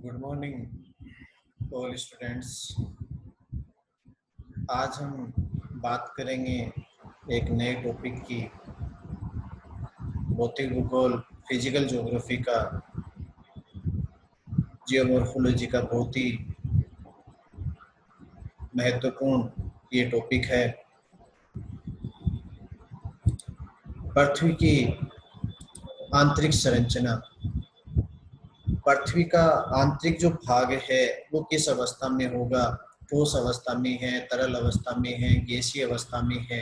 Good morning all students. आज हम बात करेंगे एक नए टॉपिक की, भौतिक भूगोल फिजिकल ज्योग्राफी का, जियोमॉर्फोलॉजी का बहुत ही महत्वपूर्ण ये टॉपिक है। पृथ्वी की आंतरिक संरचना। पृथ्वी का आंतरिक जो भाग है वो किस अवस्था में होगा? ठोस अवस्था में है, तरल अवस्था में है, गैसीय अवस्था में है?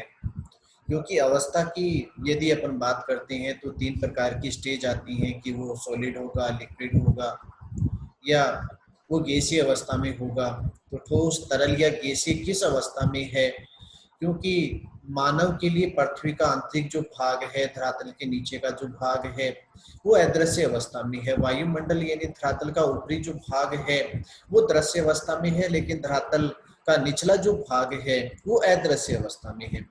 क्योंकि अवस्था की यदि अपन बात करते हैं तो तीन प्रकार की स्टेज आती हैं कि वो सॉलिड होगा, लिक्विड होगा या वो गैसीय अवस्था में होगा। तो ठोस, तरल या गैसीय किस अवस्था में है? क्योंकि मानव के लिए पृथ्वी का आंतरिक जो भाग है, धरातल के नीचे का जो भाग है, वो अदृश्य अवस्था में है। वायुमंडल यानी धरातल का ऊपरी जो भाग है वो दृश्य अवस्था में है, लेकिन धरातल का निचला जो भाग है वो अदृश्य अवस्था में है।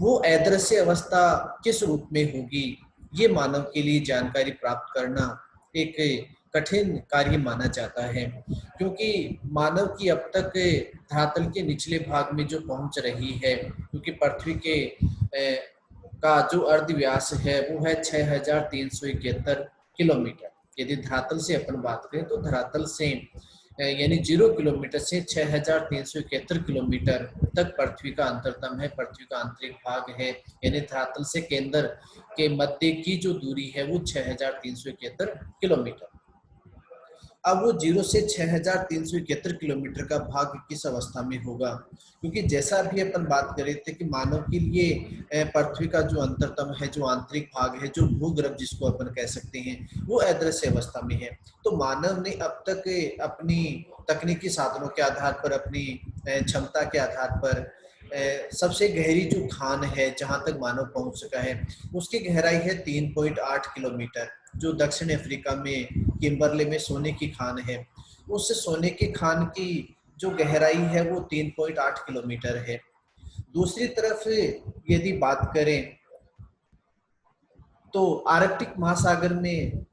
वो अदृश्य अवस्था किस रूप में होगी, ये मानव के लिए जानकारी प्राप्त करना एक कठिन कार्य माना जाता है। क्योंकि मानव की अब तक धरातल के निचले भाग में जो पहुंच रही है, क्योंकि पृथ्वी के का जो अर्धव्यास है वो है 6371 किलोमीटर। यदि धरातल से अपन बात करें तो धरातल से यानी 0 किलोमीटर से 6371 किलोमीटर तक पृथ्वी का अंतरतम है, पृथ्वी का आंतरिक भाग है। यानी धरातल से केंद्र के मध्य की जो दूरी है वो 6371 किलोमीटर। अब वो 0 से 6371 किलोमीटर का भाग किस अवस्था में होगा? क्योंकि जैसा अभी अपन बात कर रहे थे कि मानव के लिए पृथ्वी का जो अंतरतम है, जो आंतरिक भाग है, जो भूगर्भ जिसको अपन कह सकते हैं, वो अदृश्य अवस्था में है। तो मानव ने अब तक अपनी तकनीकी साधनों के आधार पर, अपनी क्षमता के आधार पर सबसे गहरी जो खान है जहां तक मानव पहुंच चुका है उसकी गहराई है 3.8 किलोमीटर, जो दक्षिण अफ्रीका में किम्बरले में सोने की खान है। उस सोने की खान की जो गहराई है वो 3.8 किलोमीटर है। दूसरी तरफ यदि बात करें तो आर्कटिक महासागर में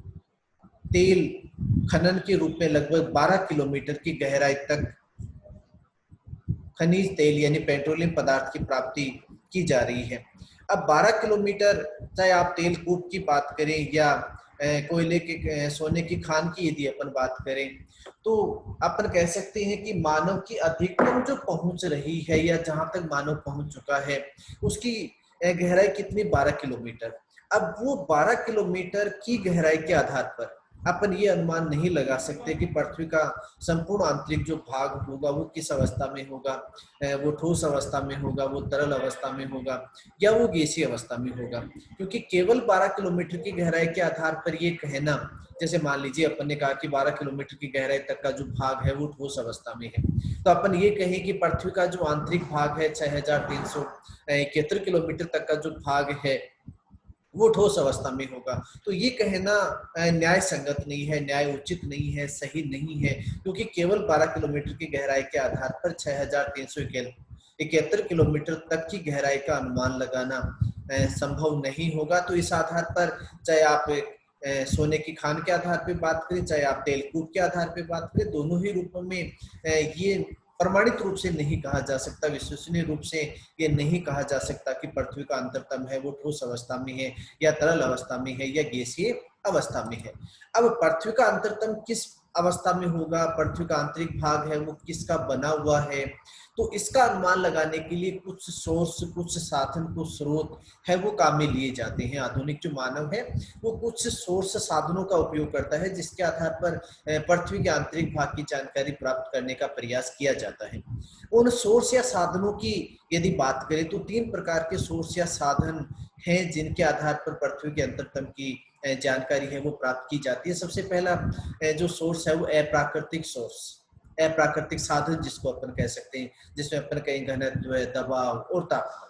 तेल खनन के रूप में लगभग 12 किलोमीटर की गहराई तक खनिज तेल यानी पेट्रोलियम पदार्थ की प्राप्ति की जा रही है। अब 12 किलोमीटर, चाहे आप तेल कूप की बात करें या कोयले के सोने की खान की यदि अपन बात करें, तो अपन कह सकते हैं कि मानव की अधिकतम जो पहुंच रही है या जहां तक मानव पहुंच चुका है उसकी गहराई कितनी? 12 किलोमीटर। अब वो 12 किलोमीटर की गहराई के आधार पर अपन ये अनुमान नहीं लगा सकते कि पृथ्वी का संपूर्ण आंतरिक जो भाग होगा वो किस अवस्था में होगा। वो ठोस अवस्था में होगा, वो तरल अवस्था में होगा या वो गैसीय अवस्था में होगा। क्योंकि केवल 12 किलोमीटर की गहराई के आधार पर ये कहना, जैसे मान लीजिए अपन ने कहा कि 12 किलोमीटर की गहराई तक का जो भाग है वो ठोस अवस्था में है, तो अपन ये कहें कि पृथ्वी का जो आंतरिक भाग है 6371 किलोमीटर तक का जो भाग है वो ठोस अवस्था में होगा, तो ये कहना न्याय संगत नहीं है, न्याय उचित नहीं है, सही नहीं है। क्योंकि केवल 12 किलोमीटर की गहराई के आधार पर 6371 किलोमीटर तक की गहराई का अनुमान लगाना संभव नहीं होगा। तो इस आधार पर चाहे आप सोने की खान के आधार पर बात करें, चाहे आप तेलकूप के आधार पर बात करें, दोनों ही रूपों में ये प्रमाणित रूप से नहीं कहा जा सकता, विश्वसनीय रूप से ये नहीं कहा जा सकता कि पृथ्वी का अंतरतम है वो ठोस अवस्था में है या तरल अवस्था में है या गैसीय अवस्था में है। अब पृथ्वी का अंतरतम किस अवस्था में होगा, पृथ्वी का आंतरिक भाग है वो किसका बना हुआ है, तो इसका अनुमान लगाने के लिए कुछ सोर्स, कुछ साधन, कुछ स्रोत है वो काम में लिए जाते हैं। आधुनिक जो मानव है वो कुछ सोर्स साधनों का उपयोग करता है जिसके आधार पर पृथ्वी के आंतरिक भाग की जानकारी प्राप्त करने का प्रयास किया जाता है। उन सोर्स या साधनों की यदि बात करें तो तीन प्रकार के सोर्स या साधन हैं जिनके आधार पर पृथ्वी के अंतरतम की जानकारी है वो प्राप्त की जाती है। सबसे पहला जो सोर्स है वो अप्राकृतिक सोर्स, अप्राकृतिक साधन जिसको अपन कह सकते हैं, जिसमें अपन कहीं घनत्व, दबाव और तापमान।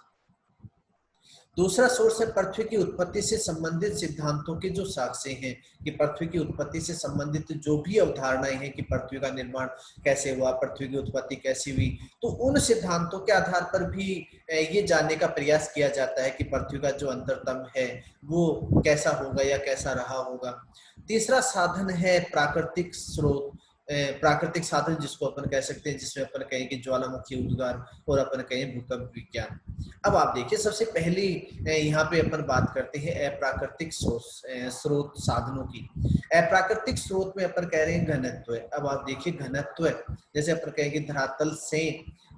दूसरा सोर्स है पृथ्वी की उत्पत्ति से संबंधित सिद्धांतों के जो साक्ष्य हैं, कि पृथ्वी की उत्पत्ति से संबंधित जो भी अवधारणाएं हैं कि पृथ्वी का निर्माण कैसे हुआ, पृथ्वी की उत्पत्ति कैसी हुई, तो उन सिद्धांतों के आधार पर भी ये जानने का प्रयास किया जाता है कि पृथ्वी का जो अंतरतम है वो कैसा होगा या कैसा रहा होगा। तीसरा साधन है प्राकृतिक स्रोत, प्राकृतिक साधन जिसको अपन कह सकते हैं, जिसमें अपन कहें कि ज्वालामुखी उद्गार और अपन कहें भूकंप विज्ञान। अब आप देखिए सबसे पहली यहाँ पे अपन बात करते हैं अप्राकृतिक स्रोत साधनों की। अप्राकृतिक स्रोत में अपन कह रहे हैं घनत्व। अब आप देखिए घनत्व जैसे अपन कहेंगे धरातल से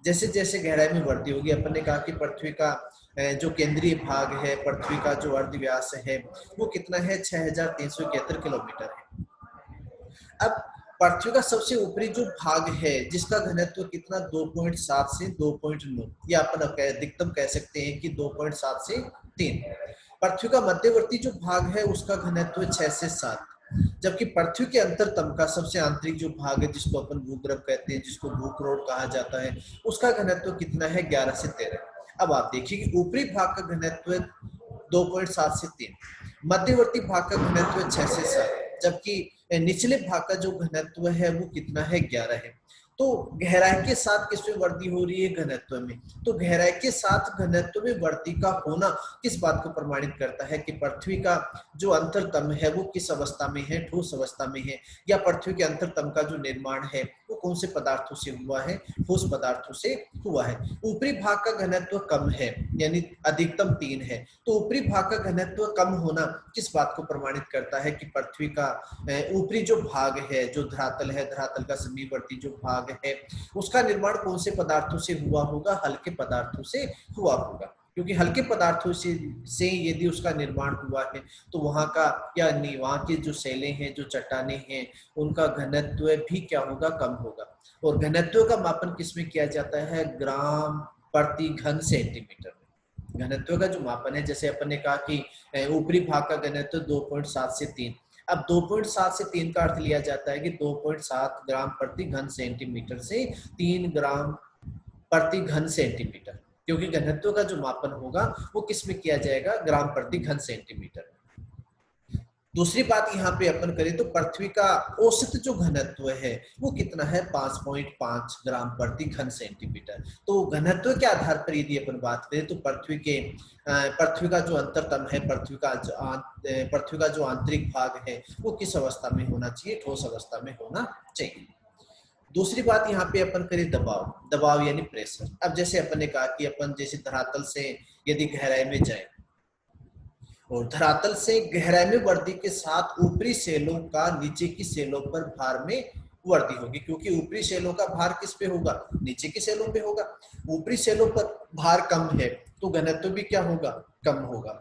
जैसे जैसे गहराई में बढ़ती होगी, अपन ने कहा कि पृथ्वी का जो केंद्रीय भाग है, पृथ्वी का जो अर्ध व्यास है वो कितना है, 6371 किलोमीटर है। अब पृथ्वी का सबसे ऊपरी जो भाग है जिसका घनत्व कितना 2.7 से 2.9 या अपन अधिकतम कह सकते हैं कि 2.7 से 3। पृथ्वी का मध्यवर्ती जो भाग है उसका घनत्व 6 से 7, जबकि पृथ्वी के अंतरतम का सबसे आंतरिक जो भाग है जिसको अपन भूगर्भ कहते हैं, जिसको भूकरोट कहा जाता है, उसका घनत्व कितना है 11 से 13। अब आप देखिए कि ऊपरी भाग का घनत्व 2.7 से 3, मध्यवर्ती भाग का घनत्व 6 से 7, जबकि निचले भाग का जो घनत्व है वो कितना है 11 है। तो गहराई के साथ किसमें वृद्धि हो रही है, घनत्व में। तो गहराई के साथ घनत्व में वृद्धि का होना किस बात को प्रमाणित करता है कि पृथ्वी का जो अंतरतम है वो किस अवस्था में है, ठोस अवस्था में है, या पृथ्वी के अंतरतम का जो निर्माण है वो कौन से पदार्थों से हुआ है, ठोस पदार्थों से हुआ है। ऊपरी भाग का घनत्व कम है यानी अधिकतम 3 है, तो ऊपरी भाग का घनत्व कम होना किस बात को प्रमाणित करता है कि पृथ्वी का ऊपरी जो भाग है, जो धरातल है, धरातल का समीपवर्ती जो भाग है उसका निर्माण कौन से पदार्थों से हुआ होगा, हल्के पदार्थों से हुआ होगा। क्योंकि हल्के पदार्थों से यदि उसका निर्माण हुआ है तो वहां का या नहीं, वहां के जो सेले हैं, जो चट्टाने हैं, उनका घनत्व भी क्या होगा, कम होगा। और घनत्व का मापन किसमें किया जाता है, ग्राम प्रति घन सेंटीमीटर। घनत्व का जो मापन है, जैसे अपन ने कहा कि ऊपरी भाग का घनत्व 2.7 से 3। अब 2.7 से 3 का अर्थ लिया जाता है कि 2.7 ग्राम प्रति घन सेंटीमीटर से 3 ग्राम प्रति घन सेंटीमीटर, क्योंकि घनत्व का जो मापन होगा वो किस में किया जाएगा, ग्राम प्रति घन सेंटीमीटर। दूसरी बात यहाँ पे अपन करें तो पृथ्वी का औसत जो घनत्व है वो कितना है, 5.5 ग्राम प्रति घन सेंटीमीटर। तो घनत्व के आधार पर यदि अपन बात करें तो पृथ्वी का जो अंतरतम है, पृथ्वी का जो आंतरिक भाग है वो किस अवस्था में होना चाहिए, ठोस अवस्था में होना चाहिए। दूसरी बात यहाँ पे अपन करें दबाव यानी प्रेशर। अब जैसे अपन ने कहा कि अपन जैसे धरातल से यदि गहराई में जाए और धरातल से गहराई में वृद्धि के साथ ऊपरी सेलों का नीचे की सेलों पर भार में वृद्धि होगी, क्योंकि ऊपरी सेलों का भार किस पे होगा, नीचे की सेलों पे होगा। ऊपरी सेलों पर भार कम है तो घनत्व भी क्या होगा, कम होगा।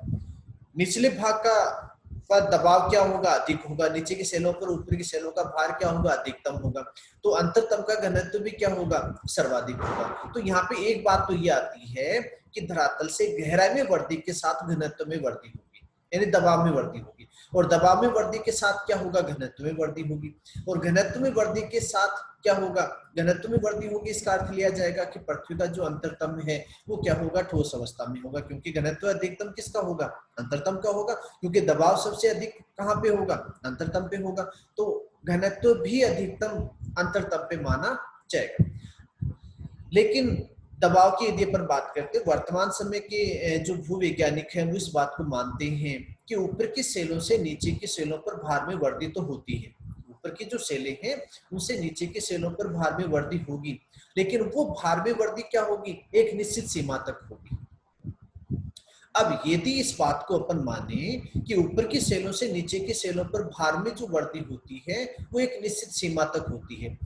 निचले भाग का दबाव क्या होगा, अधिक होगा। नीचे की सेलों पर ऊपरी की सेलों का भार क्या होगा, अधिकतम होगा। तो अंतरतम का घनत्व भी क्या होगा, सर्वाधिक होगा। तो यहाँ पे एक बात तो ये आती है कि धरातल से गहराई में वृद्धि के साथ घनत्व में वृद्धि होगी, यानी दबाव में वृद्धि होगी, और दबाव में वृद्धि के साथ क्या होगा, घनत्व में वृद्धि होगी। और घनत्व में वृद्धि के साथ क्या होगा, घनत्व में वृद्धि होगी, इसका अर्थ लिया जाएगा कि पृथ्वी का जो अंतरतम है वो क्या होगा, ठोस अवस्था में होगा, क्योंकि घनत्व अधिकतम किसका होगा, अंतरतम का होगा, क्योंकि दबाव सबसे अधिक कहाँ पे होगा, अंतरतम पे होगा। तो घनत्व भी अधिकतम अंतरतम पे माना जाएगा। लेकिन दबाव की यदि अपन बात करते हैं, वर्तमान समय के जो भूवैज्ञानिक हैं वो इस बात को मानते हैं कि ऊपर की सेलों से नीचे की सेलों पर भार में वृद्धि तो होती है। ऊपर की जो सेलें हैं उनसे नीचे की सेलों पर भार में वृद्धि होगी, लेकिन वो भार में वृद्धि क्या होगी, एक निश्चित सीमा तक होगी। अब यदि इस बात को अपन माने कि ऊपर की सेलों से नीचे की सेलों पर भार में जो वृद्धि होती है वो एक निश्चित सीमा तक होती है,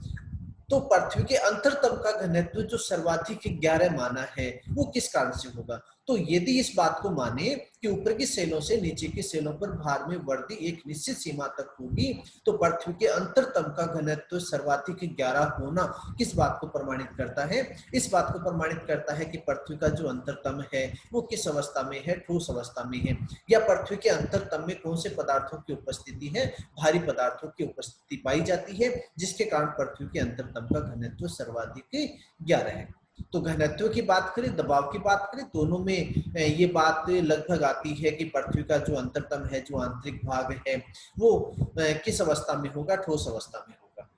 तो पृथ्वी के अंतरतम का घनत्व जो सर्वाधिक 11 माना है वो किस कारण से होगा। तो यदि इस बात को माने कि ऊपर की सेलों से नीचे की सेलों पर भार में वृद्धि एक निश्चित सीमा तक होगी, तो पृथ्वी के अंतरतम का घनत्व सर्वाधिक 11 होना किस बात को प्रमाणित करता है, इस बात को प्रमाणित करता है कि पृथ्वी का जो अंतरतम है वो किस अवस्था में है, ठोस अवस्था में है, या पृथ्वी के अंतरतम में कौन से पदार्थों की उपस्थिति है, भारी पदार्थों की उपस्थिति पाई जाती है, जिसके कारण पृथ्वी के अंतरतम का घनत्व सर्वाधिक 11 है। तो घनत्व की बात करें, दबाव की बात करें, दोनों में ये बात लगभग आती है कि पृथ्वी का जो अंतरतम है, जो आंतरिक भाग है वो किस अवस्था में होगा, ठोस अवस्था में होगा।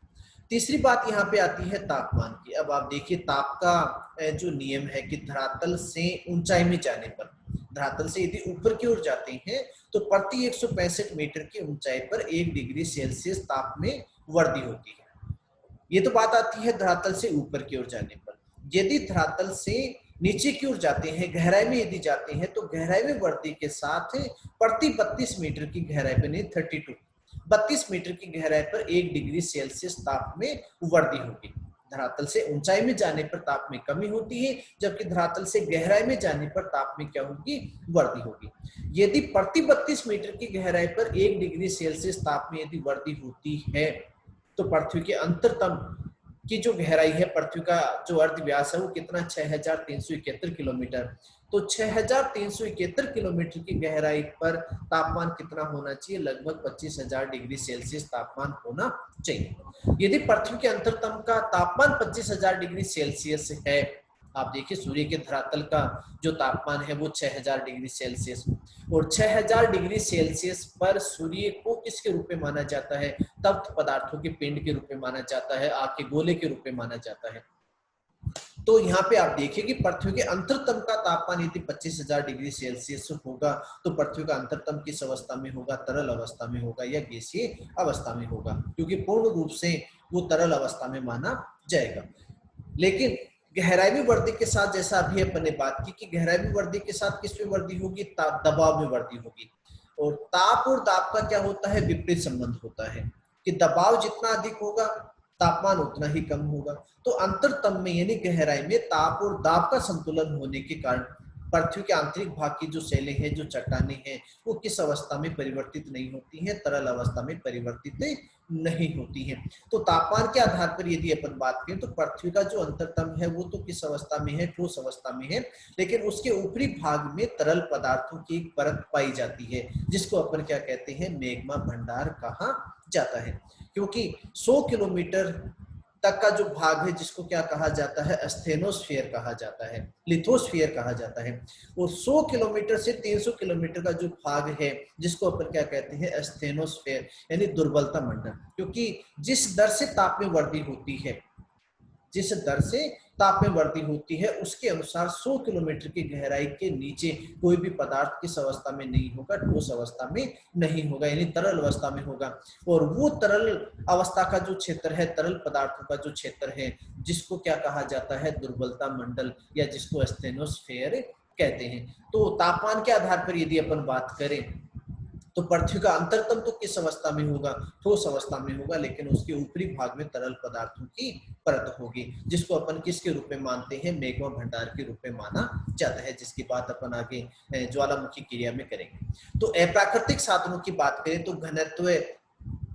तीसरी बात यहाँ पे आती है तापमान की। अब आप देखिए ताप का जो नियम है कि धरातल से ऊंचाई में जाने पर, धरातल से यदि ऊपर की ओर जाते हैं तो प्रति 165 मीटर की ऊंचाई पर 1 डिग्री सेल्सियस ताप में वृद्धि होती है। ये तो बात आती है धरातल से ऊपर की ओर जाने पर। यदि धरातल से नीचे की ओर जाते हैं, गहराई में यदि जाते हैं, तो गहराई में वृद्धि के साथ प्रति 32 मीटर की गहराई पर, नहीं 32 मीटर की गहराई पर 1 डिग्री सेल्सियस ताप में वृद्धि होगी। धरातल से ऊंचाई में जाने पर ताप में कमी होती है, जबकि धरातल से गहराई में जाने पर ताप में क्या होगी, वृद्धि होगी। यदि प्रति 32 मीटर की गहराई पर 1 डिग्री सेल्सियस ताप में यदि वृद्धि होती है, तो पृथ्वी के अंतरतम की जो गहराई है, पृथ्वी का जो अर्ध व्यास है वो कितना, 6371 किलोमीटर। तो 6371 किलोमीटर की गहराई पर तापमान कितना होना चाहिए, लगभग 25,000 डिग्री सेल्सियस तापमान होना चाहिए। यदि पृथ्वी के अंतरतम का तापमान 25,000 डिग्री सेल्सियस है, आप देखिए सूर्य के धरातल का जो तापमान है वो 6000 डिग्री सेल्सियस, और 6000 डिग्री सेल्सियस पर सूर्य को किसके रूप में माना जाता है, तप्त पदार्थों के पिंड के रूप में माना जाता है, आग के गोले के रूप में माना जाता है। तो यहाँ पे आप देखिए कि पृथ्वी के अंतरतम का तापमान यदि 25,000 डिग्री सेल्सियस होगा, तो पृथ्वी का अंतरतम किस अवस्था में होगा, तरल अवस्था में होगा या गैसीय अवस्था में होगा, क्योंकि पूर्ण रूप से वो तरल अवस्था में माना जाएगा। लेकिन गहराई में वृद्धि के साथ, जैसा अभी अपन ने बात की कि गहराई में वृद्धि के साथ किस में वृद्धि होगी, दबाव में वृद्धि होगी। और ताप और दाब का क्या होता है, विपरीत संबंध होता है कि दबाव जितना अधिक होगा तापमान उतना ही कम होगा। तो अंतरतम में यानी गहराई में ताप और दाब का संतुलन होने के कारण पृथ्वी के आंतरिक भाग की जो सेलें हैं, जो चट्टानें हैं, वो किस अवस्था में परिवर्तित नहीं होती हैं, तरल अवस्था में परिवर्तित नहीं होती हैं। तो तापमान के आधार पर यदि अपन बात करें तो पृथ्वी का जो अंतरतम है वो तो किस अवस्था में है, ठोस अवस्था में है, लेकिन उसके ऊपरी भाग में तरल पदार्थों की एक परत पाई जाती है, जिसको अपन क्या कहते हैं, मैग्मा भंडार कहा जाता है। क्योंकि 100 किलोमीटर तक का जो भाग है जिसको क्या कहा जाता है, स्टेनोस्फीयर कहा जाता है, लिथोस्फीयर कहा जाता है। और 100 किलोमीटर से 300 किलोमीटर का जो भाग है जिसको अपन क्या कहते हैं, स्टेनोस्फीयर यानी दुर्बलता मंडल। क्योंकि जिस दर से ताप में वृद्धि होती है, जिस दर से ताप में वृद्धि होती है, उसके अनुसार 100 किलोमीटर की गहराई के नीचे कोई भी पदार्थ किस अवस्था में नहीं होगा, ठोस अवस्था में नहीं होगा, यानी तरल अवस्था में होगा। और वो तरल अवस्था का जो क्षेत्र है, तरल पदार्थों का जो क्षेत्र है, जिसको क्या कहा जाता है, दुर्बलता मंडल, या जिसको स्टेनोस्फीयर कहते हैं। तो तापमान के आधार पर यदि अपन बात करें तो पृथ्वी का अंतरतम तो किस अवस्था में होगा, ठोस अवस्था में होगा, लेकिन उसके ऊपरी भाग में तरल पदार्थों की परत होगी, जिसको अपन किसके रूप में मानते हैं, मैग्मा भंडार के रूप में माना जाता है, जिसकी बात अपन आगे ज्वालामुखी क्रिया में करेंगे। तो अप्राकृतिक साधनों की बात करें तो घनत्व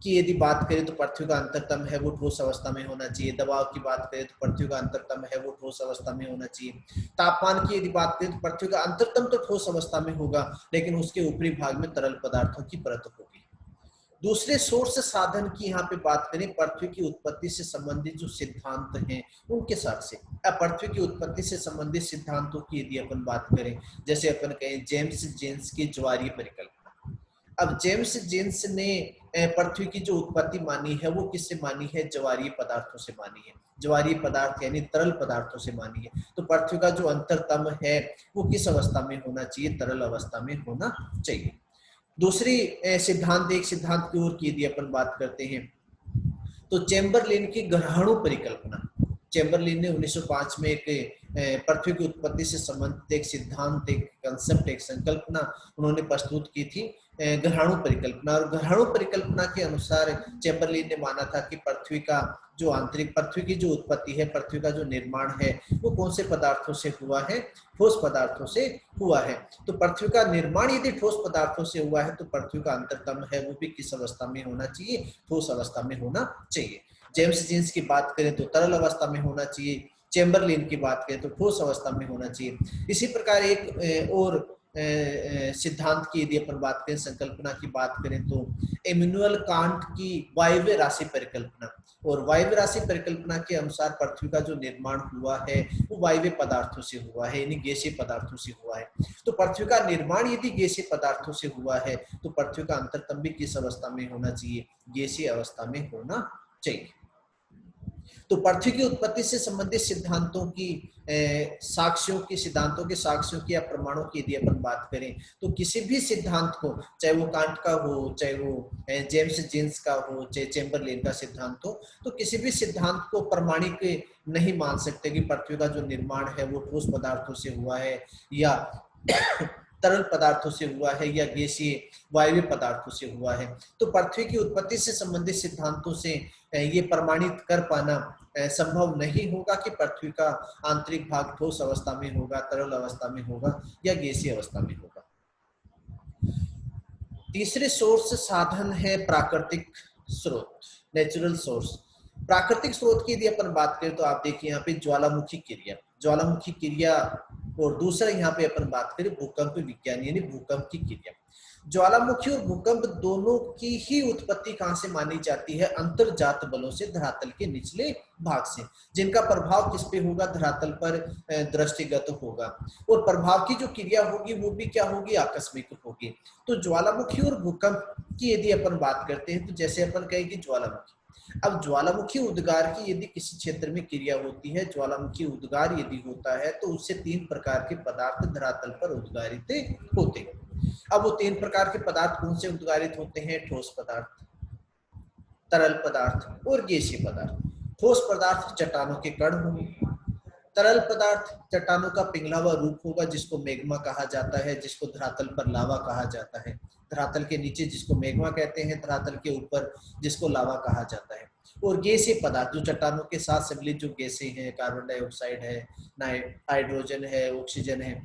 की यदि बात करें तो पृथ्वी का अंतरतम है वो ठोस अवस्था में होना चाहिए। दबाव की बात करें तो पृथ्वी का अंतरतम है वो ठोस अवस्था में होना चाहिए। तापमान की यदि बात करें तो पृथ्वी का अंतरतम तो ठोस अवस्था में होगा, लेकिन उसके ऊपरी भाग में तरल पदार्थों की परत होगी। दूसरे सोर्स साधन की यहाँ पे बात करें, पृथ्वी की उत्पत्ति से संबंधित जो सिद्धांत हैं उनके साथ से, पृथ्वी की उत्पत्ति से संबंधित सिद्धांतों की यदि अपन बात करें, जैसे अपन कहें जेम्स जेन्स की ज्वारीय परिकल्पना। अब जेम्स जेन्स ने पृथ्वी की जो उत्पत्ति मानी है वो किससे मानी है, ज्वारीय पदार्थों से मानी है। ज्वारीय पदार्थ यानी तरल पदार्थों से मानी है। तो पृथ्वी का जो अंतरतम है वो किस अवस्था में होना चाहिए, तरल अवस्था में होना चाहिए। दूसरी सिद्धांत, एक सिद्धांत की ओर की यदि अपन बात करते हैं तो चेम्बरलेन की ग्रहणु परिकल्पना। चेम्बरलेन ने 1905 में एक पृथ्वी की उत्पत्ति से संबंधित एक सिद्धांत, एक कंसेप्ट, एक संकल्पना उन्होंने प्रस्तुत की थी, ग्रहणु परिकल्पना। और ग्रहणु परिकल्पना के अनुसार चेम्बरलेन ने माना था कि पृथ्वी का जो आंतरिक, पृथ्वी की जो उत्पत्ति है, पृथ्वी का जो निर्माण है वो कौन से पदार्थों से हुआ है, ठोस पदार्थों से हुआ है। तो पृथ्वी का निर्माण यदि ठोस पदार्थों से हुआ है तो पृथ्वी का अंतरतम है वो भी किस अवस्था में होना चाहिए, ठोस अवस्था में होना चाहिए। जेम्स जीन्स की बात करें तो तरल अवस्था में होना चाहिए, चेम्बरलेन की बात करें तो ठोस अवस्था में होना चाहिए। इसी प्रकार एक और सिद्धांत की यदि अपन बात करें, संकल्पना की बात करें तो इमैनुअल कांट की वायव्य राशि परिकल्पना। और वायव्य राशि परिकल्पना के अनुसार पृथ्वी का जो निर्माण हुआ है वो वायव्य पदार्थों से हुआ है, यानी गैसीय पदार्थों से हुआ है। तो पृथ्वी का निर्माण यदि गैसीय पदार्थों से हुआ है तो पृथ्वी का अंतरतम भी किस अवस्था में होना चाहिए, गैसीय अवस्था में होना चाहिए। तो पृथ्वी की उत्पत्ति से संबंधित सिद्धांतों की सिद्धांतों के साक्ष्यों की या प्रमाणों की यदि अपन बात करें तो किसी भी सिद्धांत को, चाहे वो कांट का हो, चाहे वो जेम्स जीन्स का हो, चाहे चेम्बरलेन का सिद्धांत हो, तो किसी भी सिद्धांत को प्रमाणिक नहीं मान सकते कि पृथ्वी का जो निर्माण है वो ठोस पदार्थों से हुआ है या तरल पदार्थों से हुआ है या गैसीय वायवीय पदार्थों से हुआ है। तो पृथ्वी की उत्पत्ति से संबंधित सिद्धांतों से ये प्रमाणित कर पाना संभव नहीं होगा कि पृथ्वी का आंतरिक भाग ठोस अवस्था में होगा, तरल अवस्था में होगा या गैसीय अवस्था में होगा। तीसरे सोर्स साधन है प्राकृतिक स्रोत, नेचुरल सोर्स। प्राकृतिक स्रोत की यदि अपन बात करें तो आप देखिए यहाँ पे ज्वालामुखी क्रिया, और दूसरा यहाँ पे अपन बात करें भूकंप विज्ञान यानी भूकंप की क्रिया। ज्वालामुखी और भूकंप दोनों की ही उत्पत्ति कहां से मानी जाती है? अंतर्जात बलों से, धरातल के निचले भाग से, जिनका प्रभाव किस पे होगा? धरातल पर दृष्टिगत होगा, और प्रभाव की जो क्रिया होगी वो भी क्या होगी? आकस्मिक होगी। तो ज्वालामुखी और भूकंप की यदि अपन बात करते हैं तो जैसे अपन कहेंगे ज्वालामुखी, अब ज्वालामुखी उद्गार की यदि किसी क्षेत्र में क्रिया होती है, ज्वालामुखी उद्गार यदि होता है तो उससे 3 प्रकार के पदार्थ धरातल पर उद्गारित होते हैं। अब वो 3 प्रकार के पदार्थ कौन से उद्गारित होते हैं? ठोस पदार्थ, तरल पदार्थ और गैसीय पदार्थ। ठोस पदार्थ चट्टानों के कण होंगे, तरल पदार्थ चट्टानों का पिघला हुआ रूप होगा जिसको मैग्मा कहा जाता है, जिसको धरातल पर लावा कहा जाता है। धरातल के नीचे जिसको मैग्मा कहते हैं, धरातल के ऊपर जिसको लावा कहा जाता है। और गैसीय पदार्थ जो चट्टानों के साथ सम्मिलित जो गैसें हैं, कार्बन डाइऑक्साइड है, हाइड्रोजन है, ऑक्सीजन है,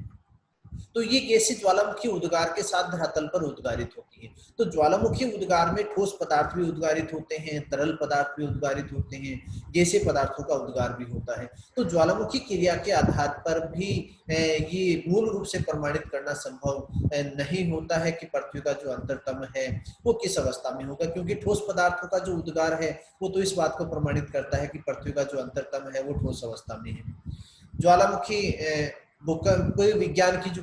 तो ये गैसें ज्वालामुखी उद्गार के साथ धरातल पर उद्गारित होती है। तो ज्वालामुखी उद्गार में ठोस पदार्थ भी उद्गारित होते हैं, तरल पदार्थ भी उद्गारित होते हैं, गैसीय पदार्थों का उद्गार भी होता है। तो ज्वालामुखी क्रिया के आधार पर भी ये मूल रूप से प्रमाणित करना संभव नहीं होता है कि पृथ्वी का जो अंतरतम है वो किस अवस्था में होगा, क्योंकि ठोस पदार्थों का जो उद्गार है वो तो इस बात को प्रमाणित करता है कि पृथ्वी का जो अंतरतम है वो ठोस अवस्था में है। ज्वालामुखी भूकंप विज्ञान की जो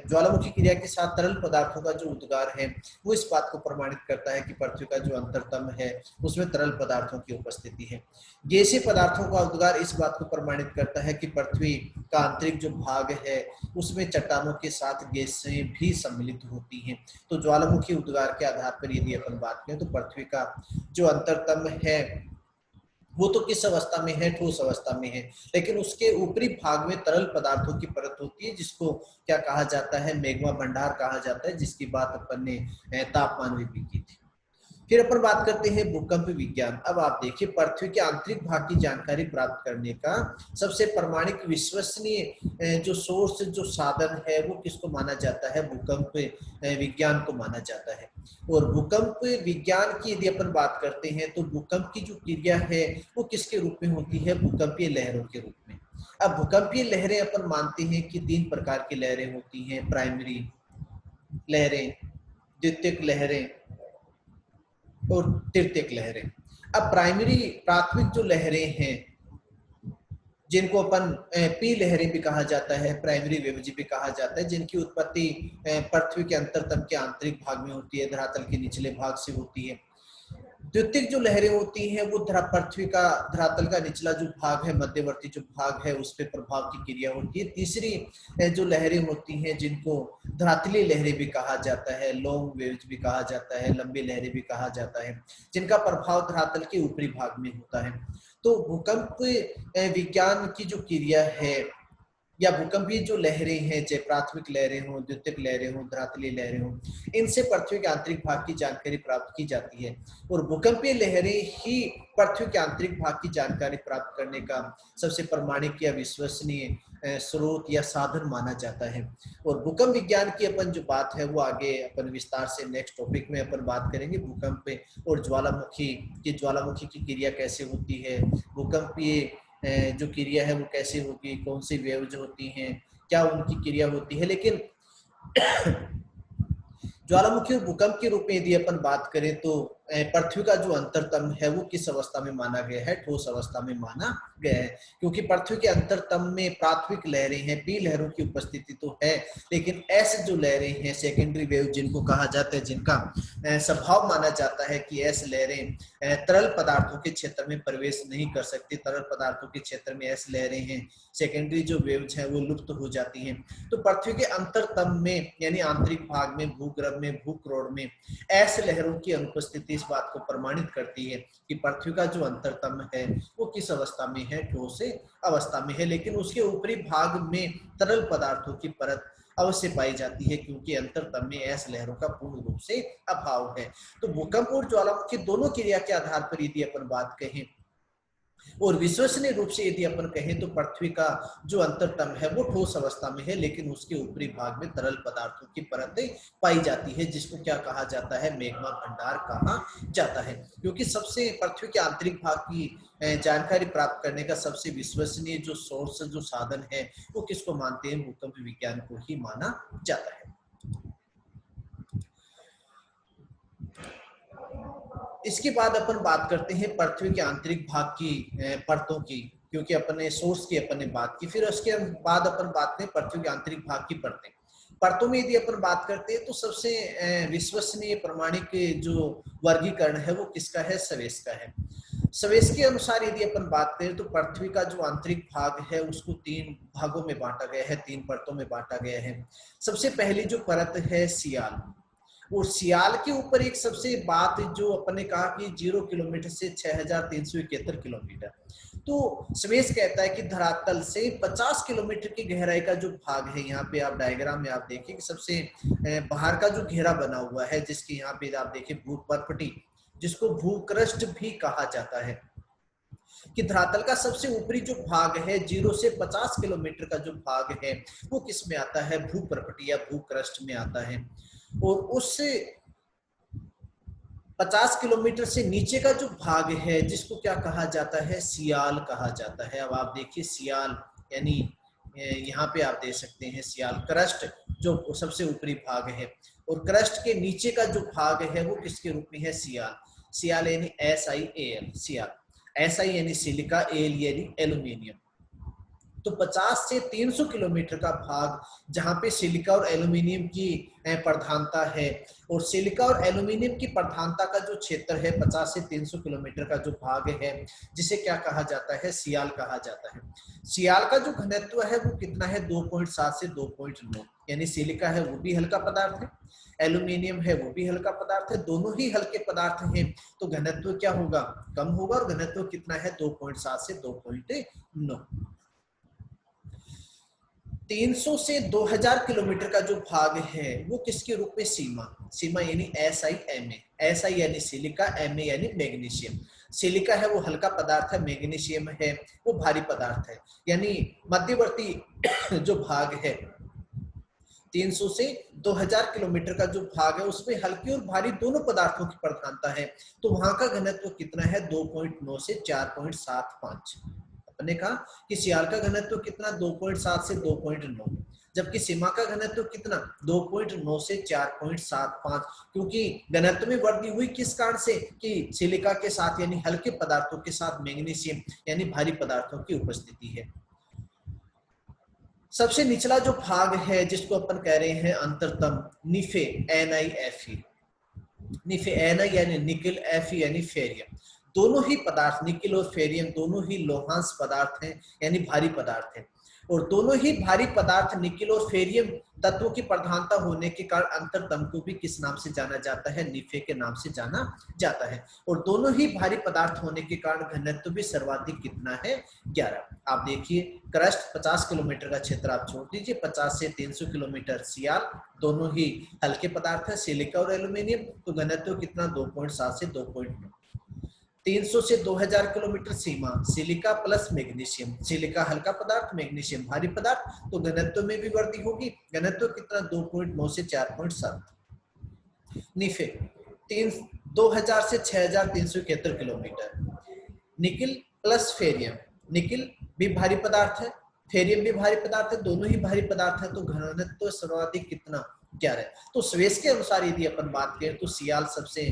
ज्वालामुखी क्रिया के साथ तरल पदार्थों का जो उद्गार है वो इस बात को प्रमाणित करता है कि पृथ्वी का जो अंतरतम है उसमें तरल पदार्थों की उपस्थिति है। गैसीय पदार्थों का उद्गार इस बात को प्रमाणित करता है कि पृथ्वी का आंतरिक जो भाग है उसमें चट्टानों के साथ गैसें भी सम्मिलित होती हैं। तो ज्वालामुखी उद्गार के आधार पर यदि अपन बात करें तो पृथ्वी का जो अंतरतम है वो तो किस अवस्था में है? ठोस अवस्था में है, लेकिन उसके ऊपरी भाग में तरल पदार्थों की परत होती है जिसको क्या कहा जाता है? मैग्मा भंडार कहा जाता है, जिसकी बात अपन ने तापमान में भी की थी। फिर अपन बात करते हैं भूकंप विज्ञान। अब आप देखिए पृथ्वी के आंतरिक भाग की जानकारी प्राप्त करने का सबसे प्रमाणिक विश्वसनीय जो सोर्स जो साधन है वो किसको माना जाता है? भूकंप विज्ञान को माना जाता है। और भूकंप विज्ञान की यदि अपन बात करते हैं तो भूकंप की जो क्रिया है वो किसके रूप में होती है? भूकंपीय लहरों के रूप में। अब भूकंपीय लहरें अपन मानते हैं कि 3 प्रकार की लहरें होती हैं, प्राइमरी लहरें, द्वितीयक लहरें और तृतीयक लहरें। अब प्राथमिक जो लहरें हैं जिनको अपन पी लहरें भी कहा जाता है, प्राइमरी वेव्स भी कहा जाता है, जिनकी उत्पत्ति पृथ्वी के अंतरतम के आंतरिक भाग में होती है, धरातल के निचले भाग से होती है। द्वितीयक जो लहरें होती हैं वो पृथ्वी का धरातल का निचला जो भाग है, मध्यवर्ती जो भाग है उस पर प्रभाव की क्रिया होती है। तीसरी जो लहरें होती हैं जिनको धरातलीय लहरें भी कहा जाता है, लॉन्ग वेव्स भी कहा जाता है, लंबी लहरें भी कहा जाता है, जिनका प्रभाव धरातल के ऊपरी भाग में होता है। तो भूकंप विज्ञान की जो क्रिया है या भूकंपीय जो लहरें हैं, चाहे प्राथमिक लहरें हों, द्वितीयक लहरें हों, धरातलीय लहरें हों, इनसे पृथ्वी के आंतरिक भाग की जानकारी प्राप्त की जाती है। और भूकंपीय लहरें ही पृथ्वी के आंतरिक भाग की जानकारी प्राप्त करने का सबसे प्रामाणिक या विश्वसनीय स्रोत या साधन माना जाता है। और भूकंप विज्ञान की अपन जो बात है वो आगे अपन विस्तार से नेक्स्ट टॉपिक में अपन बात करेंगे। भूकंप और ज्वालामुखी की क्रिया कैसे होती है, भूकंपीय जो क्रिया है वो कैसे होगी, कौन सी वेव्स होती हैं, क्या उनकी क्रिया होती है। लेकिन ज्वालामुखी और भूकंप के रूप में यदि अपन बात करें तो पृथ्वी का जो अंतरतम है वो किस अवस्था में माना गया है, ठोस अवस्था में माना गया है। क्योंकि पृथ्वी के अंतरतम में प्राथमिक लहरें हैं, पी लहरों की उपस्थिति तो है, लेकिन एस जो लहरें हैं, सेकेंडरी वेव जिनको कहा जाता है, जिनका स्वभाव माना जाता है कि एस लहरें तरल पदार्थों के क्षेत्र में प्रवेश नहीं कर सकती, तरल पदार्थों के क्षेत्र में एस लहरें हैं, सेकेंडरी जो वेव्स हैं वो लुप्त हो जाती हैं। तो पृथ्वी के अंतरतम में यानी आंतरिक भाग में, भूगर्भ में, भूक्रोड़ में एस लहरों की अनुपस्थिति इस बात को प्रमाणित करती है कि पृथ्वी का जो अंतरतम है वो किस अवस्था में है, ठोस अवस्था में है। लेकिन उसके ऊपरी भाग में तरल पदार्थों की परत अवश्य पाई जाती है, क्योंकि अंतरतम में एस लहरों का पूर्ण रूप से अभाव है। तो भूकंप और ज्वालामुखी दोनों क्रिया के आधार पर यदि अपन बात कहें और विश्वसनीय रूप से यदि अपन कहें तो पृथ्वी का जो अंतरतम है वो ठोस अवस्था में है, लेकिन उसके ऊपरी भाग में तरल पदार्थों की परतें पाई जाती है, जिसको क्या कहा जाता है, मैग्मा भंडार कहा जाता है। क्योंकि सबसे पृथ्वी के आंतरिक भाग की जानकारी प्राप्त करने का सबसे विश्वसनीय जो सोर्स, जो साधन है, वो किसको मानते हैं, भूकंप विज्ञान को ही माना जाता है। इसके बाद अपन बात करते हैं पृथ्वी के आंतरिक भाग की परतों की, क्योंकि अपने सोर्स की अपन ने बात की। फिर उसके बाद अपन बात करें पृथ्वी के आंतरिक भाग की परतें। परतों में यदि अपन बात करते हैं तो सबसे विश्वसनीय प्रमाणिक जो वर्गीकरण है वो किसका है, स्वेस का है। स्वेस के अनुसार यदि अपन बात करें तो पृथ्वी का जो आंतरिक भाग है उसको 3 भागों में बांटा गया है, 3 परतों में बांटा गया है। सबसे पहली जो परत है सियाल, और सियाल के ऊपर एक सबसे बात जो अपने कहा कि 0 किलोमीटर से 6371 किलोमीटर, तो स्वेस कहता है कि धरातल से 50 किलोमीटर की गहराई का जो भाग है, यहाँ पे आप डायग्राम में आप देखिए कि सबसे बाहर का जो घेरा बना हुआ है, जिसकी यहाँ पे आप देखिए भूपर्पटी, जिसको भूक्रस्ट भी कहा जाता है, कि धरातल का सबसे ऊपरी जो भाग है 0 से 50 किलोमीटर का जो भाग है वो किस में आता है, भूपर्पटी या भूक्रस्ट में आता है। और उससे 50 किलोमीटर से नीचे का जो भाग है जिसको क्या कहा जाता है, सियाल कहा जाता है। अब आप देखिए सियाल यानी यहाँ पे आप देख सकते हैं सियाल क्रस्ट जो सबसे ऊपरी भाग है, और क्रस्ट के नीचे का जो भाग है वो किसके रूप में है, सियाल। सियाल यानी SiAl, सियाल। SI यानी सिलिका, एल यानी एल्यूमिनियम। तो 50 से 300 किलोमीटर का भाग जहां पे सिलिका और एल्यूमिनियम की प्रधानता है, और सिलिका और एल्यूमिनियम की प्रधानता का जो क्षेत्र है 50 से 300 किलोमीटर का जो भाग है, जिसे क्या कहा जाता है, सियाल कहा जाता है। सियाल का जो घनत्व है वो कितना है, 2.7 से 2.9, यानी सिलिका है वो भी हल्का पदार्थ है, एल्यूमिनियम है वो भी हल्का पदार्थ है, दोनों ही हल्के पदार्थ हैं, तो घनत्व क्या होगा, कम होगा, और घनत्व कितना है, 2.7 से 2.9। 300 से 2000 किलोमीटर का जो भाग है वो किसके रूप में, सीमा। सीमा यानी SiMa, SI यानी सिलिका, Ma यानी मैग्नीशियम। सिलिका है वो हल्का पदार्थ है, मैग्नीशियम है वो भारी पदार्थ है, यानी मध्यवर्ती जो भाग है 300 से 2000 किलोमीटर का जो भाग है उसमें हल्की और भारी दोनों पदार्थों की प्रधानता है, तो वहां का घनत्व कितना है, 2.9 से 4.75। अपने कहा कि सियाल का घनत्व कितना, 2.7 से 2.9, जबकि सीमा का घनत्व कितना, 2.9 से 4.75, क्योंकि घनत्व में वृद्धि हुई किस कारण से, कि सिलिका के साथ यानी हल्के पदार्थों के साथ मैग्नीशियम यानी भारी पदार्थों की उपस्थिति है। सबसे निचला जो भाग है जिसको अपन कह रहे हैं अंतरतम, निफे, NiFe, निफे Ni यानी निकिल, Fe यानी फेरियम। दोनों ही पदार्थ निकिल और फेरियम दोनों ही लोहांश पदार्थ हैं, यानी भारी पदार्थ हैं, और दोनों ही भारी पदार्थ निकिल और फेरियम तत्वों की प्रधानता होने के कारण अंतरतम को भी किस नाम से जाना जाता है, निफे के नाम से जाना जाता है। और दोनों ही भारी पदार्थ होने के कारण घनत्व भी सर्वाधिक कितना है, 11। आप देखिए क्रस्ट 50 किलोमीटर का क्षेत्र आप छोड़ दीजिए, 50 से 300 किलोमीटर सियाल, दोनों ही हल्के पदार्थ है, सिलिका और एल्यूमिनियम, तो घनत्व कितना, 2.7 से 2.9। 300 से 2000 किलोमीटर सीमा, सिलिका प्लस मैग्नीशियम, सिलिका हल्का पदार्थ, मैग्नीशियम भारी पदार्थ, तो घनत्व में भी वृद्धि होगी, घनत्व कितना, 2.9 से 4.7। निफे 2000 से 6371 किलोमीटर, निकिल प्लस फेरियम, निकिल भी भारी पदार्थ है, फेरियम भी भारी पदार्थ है, दोनों ही भारी पदार्थ है, तो घनत्व सर्वाधिक कितना, 11। तो स्वेस के अनुसार यदि अपन बात करें तो सियाल सबसे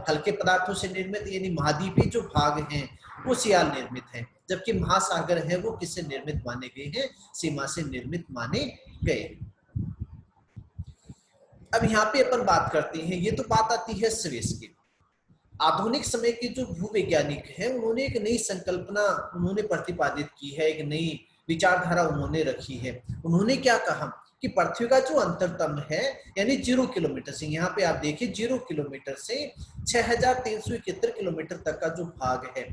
हल्के पदार्थों से निर्मित, यानी महाद्वीपीय जो भाग हैं वो सियाल निर्मित है, जबकि महासागर है वो किससे निर्मित माने गए हैं, सीमा से निर्मित माने गए। अब यहाँ पे अपन बात करते हैं, ये तो बात आती है स्वेस की। आधुनिक समय के जो भूवैज्ञानिक हैं उन्होंने एक नई संकल्पना उन्होंने प्रतिपादित की है, एक नई विचारधारा उन्होंने रखी है। उन्होंने क्या कहा कि पृथ्वी का जो अंतरतम है यानी 0 किलोमीटर से, यहाँ पे आप देखिए 0 किलोमीटर से 6371 किलोमीटर तक का जो भाग है,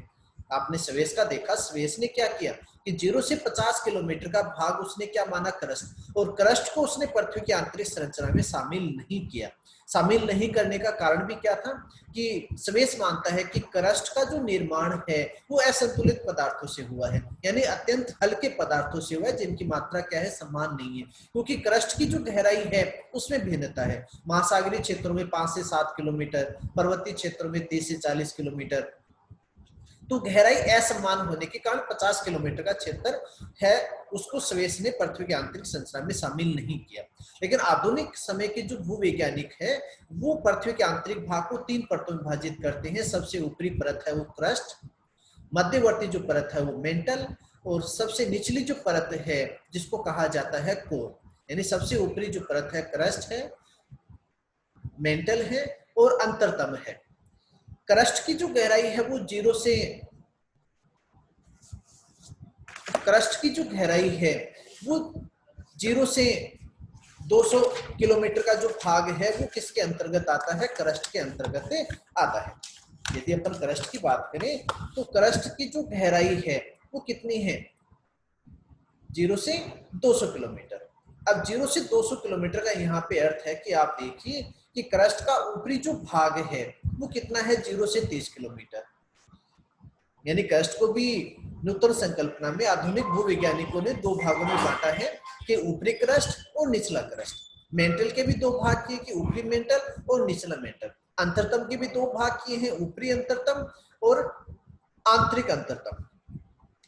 आपने स्वेस का देखा, स्वेस ने क्या किया कि 0 से 50 किलोमीटर का भाग उसने क्या माना, क्रस्ट, और क्रस्ट को उसने पृथ्वी की आंतरिक संरचना में शामिल नहीं किया। शामिल नहीं करने का कारण भी क्या था कि स्वेस मानता है कि क्रस्ट का जो निर्माण है वो असंतुलित पदार्थों से हुआ है, यानी अत्यंत हल्के पदार्थों से हुआ है जिनकी मात्रा क्या है, समान नहीं है, क्योंकि क्रस्ट की जो गहराई है उसमें भिन्नता है। महासागरीय क्षेत्रों में 5 से 7 किलोमीटर, पर्वतीय क्षेत्रों में 30 से 40 किलोमीटर, तो गहराई असमान होने के कारण 50 किलोमीटर का क्षेत्र है उसको स्वेस ने पृथ्वी की आंतरिक संरचना में शामिल नहीं किया। लेकिन आधुनिक समय के जो भूवैज्ञानिक है वो पृथ्वी के आंतरिक भाग को 3 परतों में विभाजित करते हैं। सबसे ऊपरी परत है वो क्रस्ट, मध्यवर्ती जो परत है वो मेंटल, और सबसे निचली जो परत है जिसको कहा जाता है कोर। यानी सबसे ऊपरी जो परत है क्रस्ट है, मेंटल है और अंतरतम है। क्रस्ट की जो गहराई है वो 0 से, क्रस्ट की जो गहराई है वो 0 से 200 किलोमीटर का जो भाग है वो किसके अंतर्गत आता है, क्रस्ट के अंतर्गत आता है। यदि अपन क्रस्ट की बात करें तो क्रस्ट की जो गहराई है वो कितनी है, 0 से 200 किलोमीटर। अब 0 से 200 किलोमीटर का यहाँ पे अर्थ है कि आप देखिए कि क्रस्ट का ऊपरी जो भाग है वो कितना है, 0 से 30 किलोमीटर। यानी क्रस्ट को भी नूतन संकल्पना में आधुनिक भूवैज्ञानिकों ने 2 भागों में बांटा है कि ऊपरी क्रस्ट और निचला क्रस्ट। मेंटल के भी 2 भाग किए कि ऊपरी मेंटल और निचला मेंटल। अंतरतम के भी 2 भाग किए हैं, ऊपरी अंतरतम और आंतरिक अंतरतम।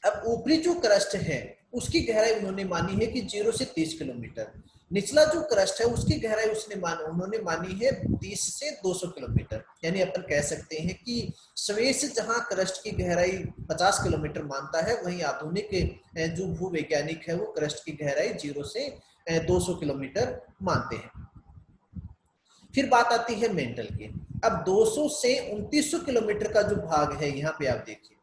अब ऊपरी जो क्रस्ट है उसकी गहराई उन्होंने मानी है कि 0 से 30 किलोमीटर। निचला जो क्रस्ट है उसकी गहराई उन्होंने मानी है 30 से 200 किलोमीटर। यानी अपन कह सकते हैं कि स्वेस जहां क्रस्ट की गहराई 50 किलोमीटर मानता है, वहीं आधुनिक जो भूवैज्ञानिक है वो क्रस्ट की गहराई 0 से 200 किलोमीटर मानते हैं। फिर बात आती है मेंटल की। अब 200 से 2900 किलोमीटर का जो भाग है, यहाँ पे आप देखिए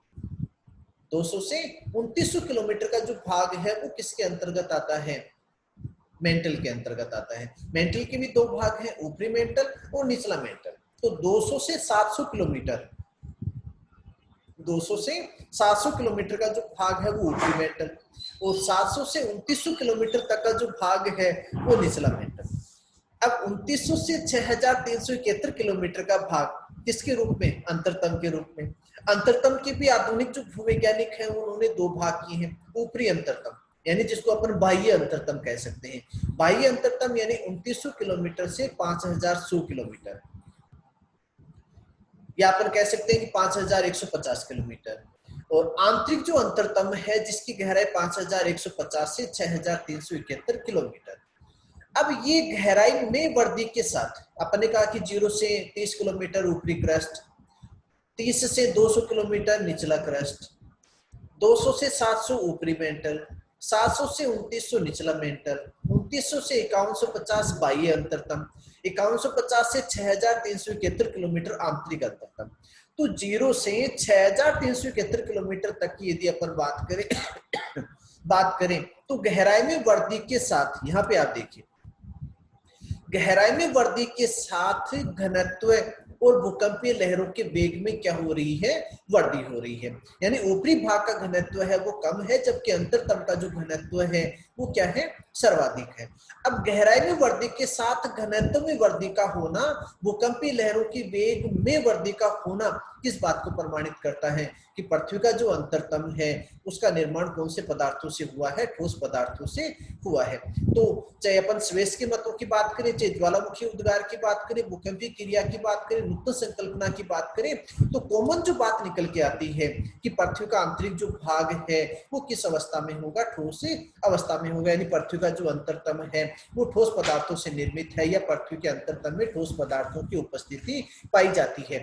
200 से 2900 किलोमीटर का जो भाग है वो किसके अंतर्गत आता है, मेंटल के अंतर्गत आता है। मेंटल के भी 2 भाग हैं, ऊपरी मेंटल और निचला मेंटल। तो 200 से 700 किलोमीटर, 200 से 700 किलोमीटर का जो भाग है वो ऊपरी मेंटल, और 700 से 2900 किलोमीटर तक का जो भाग है वो निचला मेंटल। अब 2900 से 6371 किलोमीटर का भाग किसके रूप में, अंतरतम के रूप में। अंतरतम के भी आधुनिक जो भूवैज्ञानिक हैं उन्होंने 2 भाग किए हैं, ऊपरी अंतरतम यानी जिसको अपन बाह्य अंतरतम कह सकते हैं। बाह्य अंतरतम यानी 2900 किलोमीटर से 5100 किलोमीटर, या अपन कह सकते हैं कि 5150 किलोमीटर। और आंतरिक जो अंतरतम है जिसकी गहराई 5150 से 6371 किलोमीटर। अब ये गहराई में वृद्धि के साथ अपने कहा कि 0 से 30 किलोमीटर ऊपरी क्रस्ट, 30 से 200 किलोमीटर निचला क्रस्ट, 200 से 700 ऊपरी मेंटल, 700 से 2900 निचला मेंटल, 2900 से 5150 बाह्य अंतरतम, 5150 से 6371 किलोमीटर आंतरिक अंतरतम। तो 0 से 6371 किलोमीटर तक की यदि अपन बात करें तो गहराई में वृद्धि के साथ, यहाँ पे आप देखिए गहराई में वृद्धि के साथ घनत्व और भूकंपीय लहरों के वेग में क्या हो रही है, वृद्धि हो रही है। यानी ऊपरी भाग का घनत्व है वो कम है, जबकि अंतरतम का जो घनत्व है वो क्या है, सर्वाधिक है। अब गहराई में वृद्धि के साथ घनत्व में वृद्धि का होना, भूकंपीय लहरों की वेग में वृद्धि का होना किस बात को प्रमाणित करता है कि पृथ्वी का जो अंतरतम है उसका निर्माण कौन से पदार्थों से हुआ है, ठोस पदार्थों से हुआ है। तो चाहे अपन स्वेस के मतों की बात करें, चाहे ज्वालामुखी उद्गार की बात करें, भूकंपीय क्रिया की बात करें, नूतन संकल्पना की बात करें, तो कॉमन जो बात निकल के आती है कि पृथ्वी का आंतरिक जो भाग है वो किस अवस्था में होगा, ठोस अवस्था में में होगा, यानी पृथ्वी का जो अंतरतम है वो ठोस पदार्थों से निर्मित है या पृथ्वी के अंतरतम में ठोस पदार्थों की उपस्थिति पाई जाती है।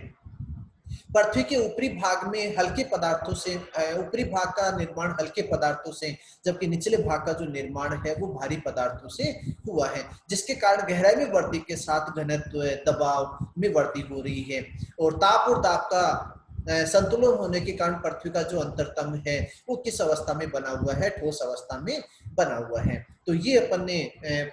पृथ्वी के ऊपरी भाग में हल्के पदार्थों से, ऊपरी भाग का निर्माण हल्के पदार्थों से, जबकि निचले भाग का जो निर्माण है वो भारी पदार्थों से हुआ है, जिसके कारण गहराई में वृद्धि के साथ घनत्व दबाव में वृद्धि हो रही है और दाब का संतुलन होने के कारण पृथ्वी का जो अंतरतम है वो किस अवस्था में बना हुआ है, ठोस अवस्था में बना हुआ है। तो ये अपन ने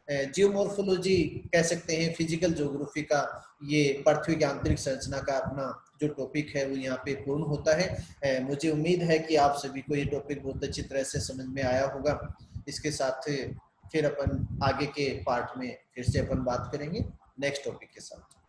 जियोमॉर्फोलॉजी कह सकते हैं, फिजिकल ज्योग्राफी का ये पृथ्वी की आंतरिक संरचना का अपना जो टॉपिक है वो यहाँ पे पूर्ण होता है। मुझे उम्मीद है कि आप सभी को ये टॉपिक बहुत अच्छी तरह से समझ में आया होगा। इसके साथ फिर अपन आगे के पार्ट में फिर से अपन बात करेंगे नेक्स्ट टॉपिक के साथ।